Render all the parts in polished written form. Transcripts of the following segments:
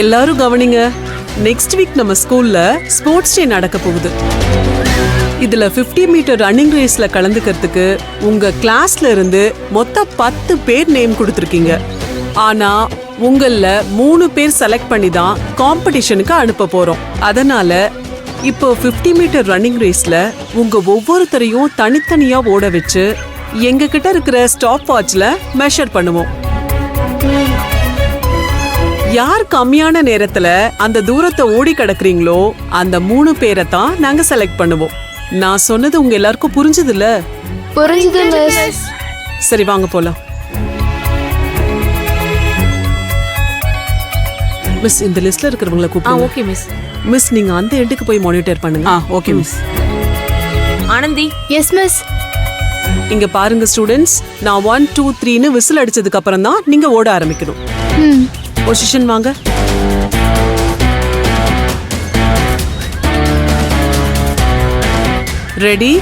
எல்லாரும் கவனிங்க. Next week நம்ம ஸ்கூல்ல ஸ்போர்ட்ஸ் டே நடக்க போகுது. இதுல 50 மீட்டர் ரன்னிங் ரேஸ்ல கலந்துக்கிறதுக்கு உங்க கிளாஸ்ல இருந்து மொத்தம் 10 பேர் நேம் கொடுத்திருக்கீங்க. ஆனா உங்கள 3 பேர் செலக்ட் பண்ணி தான் காம்படிஷனுக்கு அனுப்ப போறோம். அதனால இப்போ 50 மீட்டர் ரன்னிங் ரேஸ்ல உங்க ஒவ்வொருத்தரையும் தனித்தனியா ஓட வச்சு எங்க கிட்ட இருக்கிற ஸ்டாப் வாட்ச்ல மெஷர் பண்ணுவோம். யார் கம்மியான நேரத்துல அந்த தூரத்தை ஓடி கடக்குறீங்களோ அந்த 3 பேரை தான் நாங்க செலக்ட் பண்ணுவோம். நான் சொன்னது உங்க எல்லாருக்கும் புரிஞ்சதுல? புரிஞ்சுது மிஸ். சரி வாங்க போலாம். மிஸ் இந்த லிஸ்ட்ல இருக்கிறவங்களை கூப்பிடுங்க. Okay miss. மிஸ் நீங்க அந்த எண்டுக்கு போய் மானிட்டர் பண்ணுங்க. Okay miss. Anandhi. Yes miss. இங்க பாருங்க ஸ்டூடெண்ட்ஸ், நான் 1 2 3ன்னு விசில் அடிச்சதுக்கு அப்புறம் தான் நீங்க ஓட ஆரம்பிக்கணும். பொசிஷன் வாங்க. Ready?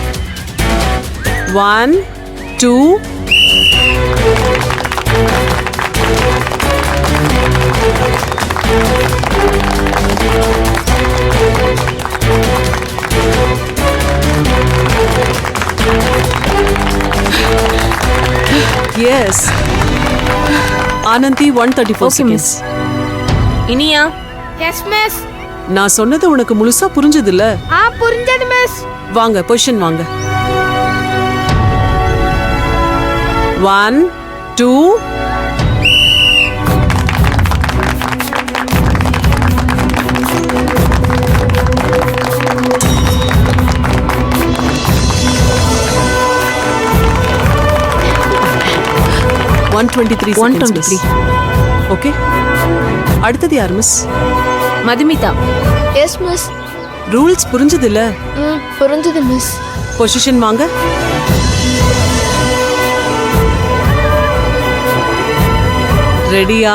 1 2 Yes. Anandhi 134 seconds. Iniya. Yes miss. நான் சொன்னது உனக்கு முழுசா புரிஞ்சதுல? புரிஞ்சது மிஸ். வாங்க பொசிஷன் வாங்க. 1 2 123 seconds. ஓகே. அடுத்தது யார் miss? Madhumitha. Yes miss. Rules புரிஞ்சதுல? புரிஞ்சது மிஸ். பொசிஷன் வாங்க. ரெடியா?